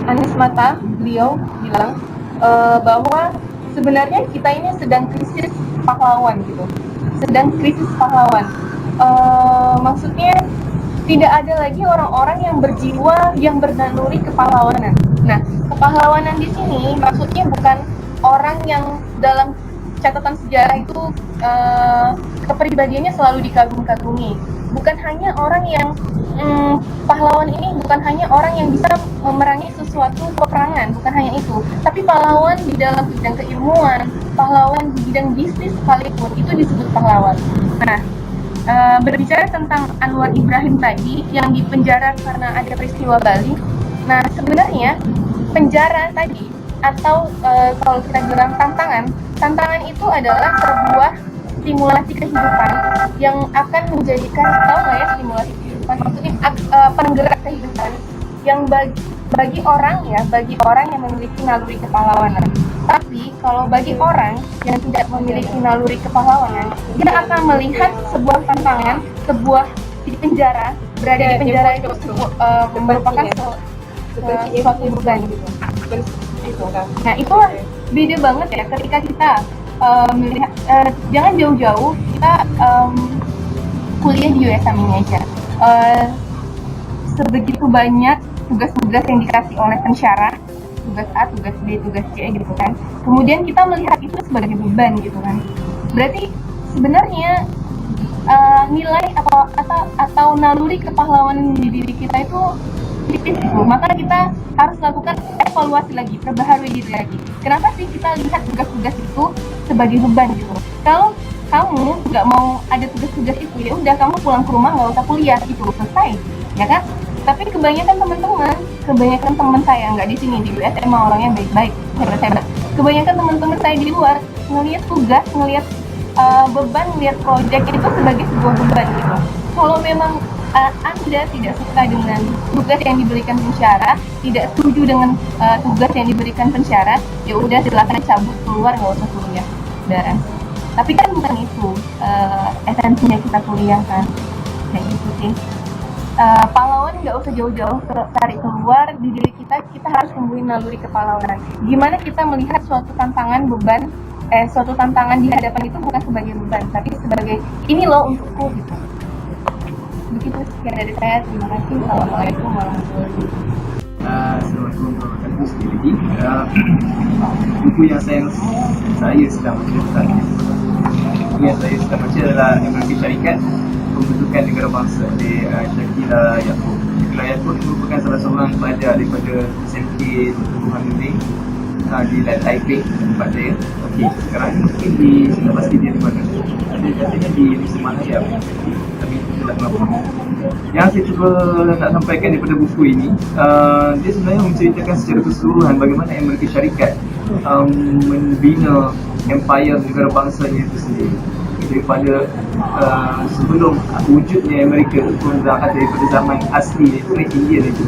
Anies Mata, beliau bilang bahwa sebenarnya kita ini sedang krisis pahlawan gitu, sedang krisis pahlawan. Maksudnya tidak ada lagi orang-orang yang berjiwa, yang bernaluri kepahlawanan. Nah, kepahlawanan di sini maksudnya bukan orang yang dalam catatan sejarah itu kepribadiannya selalu dikagum-kagumi. Bukan hanya orang yang pahlawan ini bukan hanya orang yang bisa memerangi sesuatu peperangan, bukan hanya itu. Tapi pahlawan di dalam bidang keilmuan, pahlawan di bidang bisnis sekalipun itu disebut pahlawan. Nah, berbicara tentang Anwar Ibrahim tadi yang dipenjara karena ada peristiwa Bali. Nah, sebenarnya penjara tadi atau kalau kita bilang tantangan itu adalah sebuah simulasi kehidupan yang akan menjadikan, tahu nggak ya simulasi kehidupan? Maksudnya penggerak kehidupan yang bagi orang yang memiliki naluri kepahlawanan. Tapi kalau bagi orang yang tidak memiliki naluri kepahlawanan, dia akan melihat sebuah tantangan, di penjara, berada di penjara itu merupakan suatu beban gitu. Nah, itulah beda banget ya ketika kita melihat, jangan jauh-jauh, kita kuliah di USM ini aja. Sebegitu banyak tugas-tugas yang dikasih oleh pensyarah, tugas A, tugas B, tugas C gitu kan. Kemudian kita melihat itu sebagai beban gitu kan. Berarti sebenarnya nilai atau naluri kepahlawanan di diri kita itu tipis gitu. Maka kita harus lakukan evaluasi lagi, perbaharui diri lagi. Kenapa sih kita lihat tugas-tugas itu sebagai beban gitu? Kalau kamu nggak mau ada tugas-tugas itu, ya udah kamu pulang ke rumah nggak usah kuliah gitu, selesai, ya kan? Tapi kebanyakan teman saya nggak di sini di USM orangnya baik-baik, hebat. Kebanyakan teman-teman saya di luar ngelihat tugas, ngelihat beban, ngelihat proyek itu sebagai sebuah beban gitu. Kalau memang Anda tidak suka dengan tugas yang diberikan pensyarah, tidak setuju dengan tugas yang diberikan pensyarah, ya udah silakan cabut keluar, nggak usah kuliah, beres. Tapi kan bukan itu esensinya kita kuliah kan, kayak gitu sih. Pahlawan nggak usah jauh-jauh cari keluar di diri kita harus mempunyai naluri kepahlawanan. Gimana kita melihat suatu tantangan suatu tantangan di hadapan itu bukan sebagai beban, tapi sebagai ini loh untukku gitu. Begitu sekian dari saya, terima kasih. Assalamualaikum warahmatullahi wabarakatuh. Assalamualaikum warahmatullahi wabarakatuh. Buku yang saya sedang baca adalah Amerika Syarikat, Pembentukan Negara Bangsa di Shakila Yaakob. Shakila Yaakob merupakan salah seorang pelajar daripada SMK Tumbuhan Mending di Taipei, tempat saya. Okey, sekarang mungkin saya pasti dia di mana? Ada katanya di Semalaya, tapi tidak kenapa. Yang saya cuba nak sampaikan daripada buku ini, dia sebenarnya menceritakan secara keseluruhan bagaimana Amerika Syarikat membina empire negara bangsanya itu sendiri. Daripada sebelum wujudnya Amerika itu pun daripada zaman asli itu Indian itu,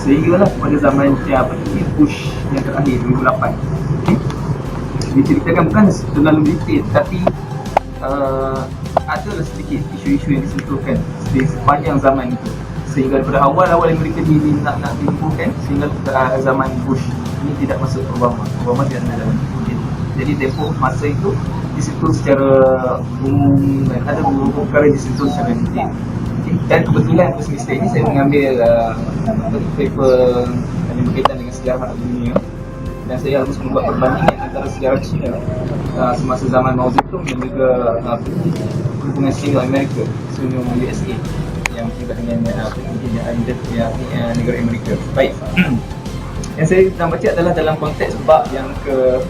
sehinggalah pada zaman Bush yang terakhir 2008. Okay. Diceritakan bukan terlalu detail, tapi adalah sedikit isu-isu yang disentuhkan di sepanjang zaman itu, sehingga daripada awal-awal mereka nak dibukukan sehingga zaman Bush ini tidak masuk Obama tidak ada dalam itu. Jadi tempoh masa itu disentuh secara umum dan ada beberapa perkara disentuh secara detail. Okay. Dan kebetulan semester ini saya mengambil paper yang berkaitan dengan sejarah dunia, dan saya harus membuat perbandingan antara sejarah China semasa zaman Mao Zedong dan juga hubungan Sino-Amerika, Sino-USA yang terlibat dengan negara Amerika. Baik, yang saya sedang baca adalah dalam konteks bab yang ke-8,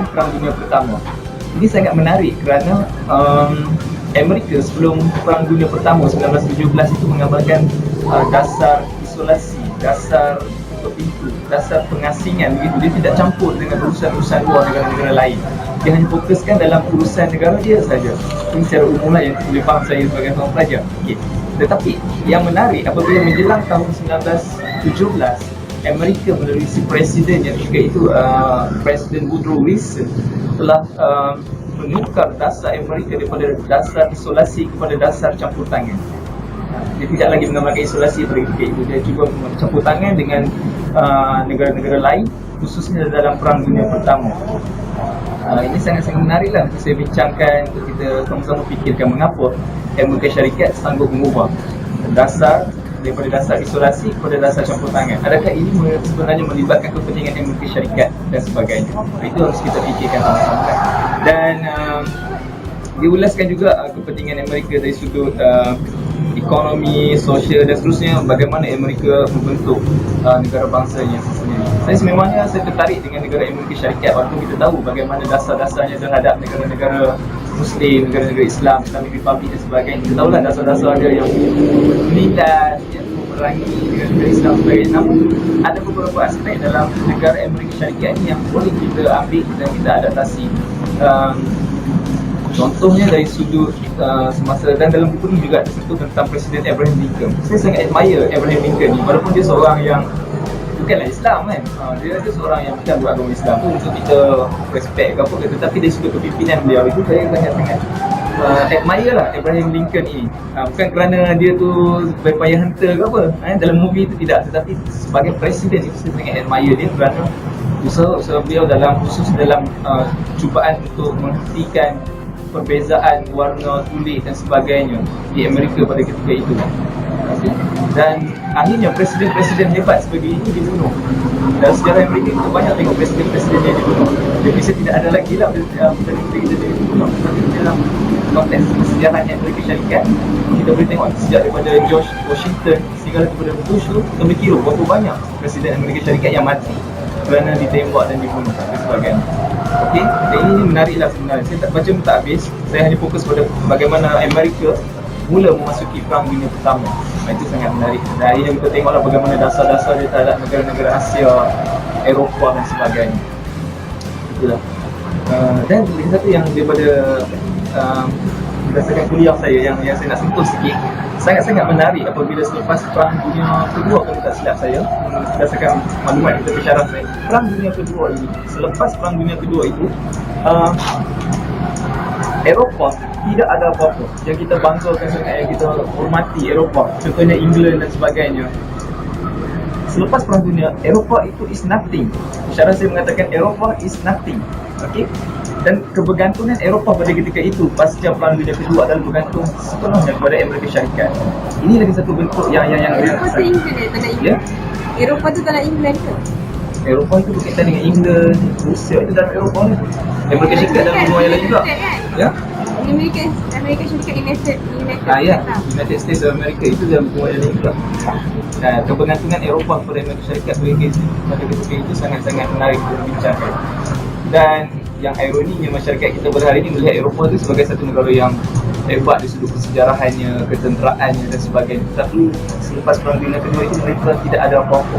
Perang Dunia Pertama. Ini sangat menarik kerana Amerika sebelum Perang Dunia Pertama 1917 itu menggambarkan dasar isolasi, dasar tutup pintu, dasar pengasingan begitu. Dia tidak campur dengan urusan-urusan luar negara-negara lain. Dia hanya fokuskan dalam urusan negara dia saja. Ini secara umum lah yang boleh faham saya sebagai seorang pelajar. Okay. Tetapi yang menarik apabila menjelang tahun 1917, Amerika melalui si presiden yang ketika itu Presiden Woodrow Wilson telah menukar dasar Amerika daripada dasar isolasi kepada dasar campur tangan. dia tidak lagi mengamalkan isolasi pada ketika itu. Dia cuba campur tangan dengan negara-negara lain, khususnya dalam Perang Dunia Pertama. Ini sangat-sangat menarik lah untuk saya bincangkan, untuk kita sama-sama fikirkan mengapa Amerika Syarikat sanggup mengubah dasar daripada dasar isolasi kepada dasar campur tangan. Adakah ini sebenarnya melibatkan kepentingan Amerika Syarikat dan sebagainya? Itu harus kita fikirkan sama-sama. Dan diulaskan juga kepentingan Amerika dari sudut ekonomi, sosial dan seterusnya, bagaimana Amerika membentuk negara bangsanya sendiri. Saya sememangnya tertarik dengan negara Amerika Syarikat waktu kita tahu bagaimana dasar-dasarnya terhadap negara-negara Muslim, negara-negara Islam, Islamic Republic dan sebagainya. Kita tahulah dasar-dasar dia yang menindas, yang memerangi negara Islam dan sebagainya. Namun ada beberapa aspek dalam negara Amerika Syarikat ini yang boleh kita ambil dan kita adaptasi. Contohnya dari sudut semasa, dan dalam buku ini juga tersentuh tentang Presiden Abraham Lincoln. Saya sangat admire Abraham Lincoln ni, walaupun dia seorang yang bukanlah Islam kan. Dia seorang yang bukan beragama Islam tu untuk kita respect ke apa ke, tetapi dari sudut kepimpinan beliau itu saya sangat-sangat admire lah Abraham Lincoln ini. Bukan kerana dia tu berpayah hunter ke apa, dalam movie itu tidak, tetapi sebagai presiden itu saya sangat admire dia kerana usaha beliau dalam, khusus dalam cubaan untuk menghentikan perbezaan warna kulit dan sebagainya di Amerika pada ketika itu. Dan akhirnya presiden-presiden hebat seperti ini dibunuh. Dalam sejarah Amerika kita banyak tengok presiden-presiden yang dibunuh. Jadi tidak ada lagi lah presiden-presiden yang dibunuh. Tapi dalam konteks sejarahnya Amerika Syarikat, kita boleh tengok sejak daripada George Washington sehingga kepada Bush tu, kita boleh kira berapa banyak presiden Amerika Syarikat yang mati kerana ditembak dan dibunuh dan sebagainya. Okey, dan ini menariklah sebenarnya. Saya tak baca pun tak habis. Saya hanya fokus pada bagaimana Amerika mula memasuki Perang Dunia Pertama. Itu sangat menarik. Dan akhirnya kita tengoklah bagaimana dasar-dasar dia terhadap negara-negara Asia, Eropah dan sebagainya. Itulah. Dan lagi satu yang daripada berdasarkan kuliah saya yang saya nak sentuh sikit, sangat-sangat menarik apabila selepas Perang Dunia Kedua, kalau tak silap saya, berdasarkan maklumat kita pensyarah saya, Perang Dunia Kedua ini, selepas Perang Dunia Kedua itu, Eropah tidak ada apa-apa. Yang kita banggakan sangat, yang kita hormati Eropah, contohnya England dan sebagainya. Selepas Perang Dunia, Eropah itu is nothing. Pensyarah saya mengatakan Eropah is nothing. Okey? Dan kebergantungan Eropah pada ketika itu pasca Perang Dunia Kedua adalah bergantung sepenuhnya kepada Amerika Syarikat. Ini lagi satu bentuk yang Eropah tu England tak nak England. Eropah tu tak nak England ke? Eropah itu berkaitan dengan England, Rusia itu dalam Eropah ni. Amerika Syarikat dalam benua yang lain juga. Ya? Amerika Syarikat United United States of America itu dalam benua yang lain juga. Kebergantungan Eropah kepada Amerika Syarikat pada ketika itu sangat-sangat menarik untuk dibincangkan. Dan yang ironinya, masyarakat kita pada hari ini melihat Eropah itu sebagai satu negara yang hebat dari sudut kesejarahannya, ketenteraannya dan sebagainya. Tapi selepas Perang Dunia Kedua itu mereka tidak ada apa-apa,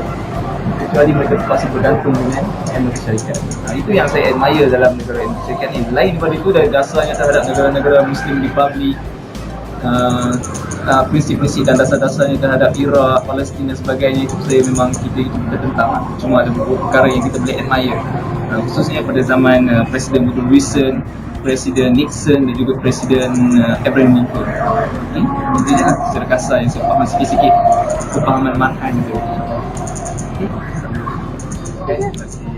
kecuali mereka masih bergantung dengan Amerika Syarikat. Itu yang saya admire dalam negara Amerika Syarikat ini. Lain daripada itu, dari dasarnya terhadap negara-negara Muslim Republik, prinsip-prinsip dan dasar-dasarnya terhadap Iraq, Palestin dan sebagainya, itu saya memang kita tentang lah. Cuma ada beberapa perkara yang kita boleh admire, khususnya pada zaman Presiden Woodrow Wilson, Presiden Nixon dan juga Presiden Abraham Lincoln. Ini adalah secara kasar yang saya faham sikit-sikit kepahaman manhaj itu. Terima kasih.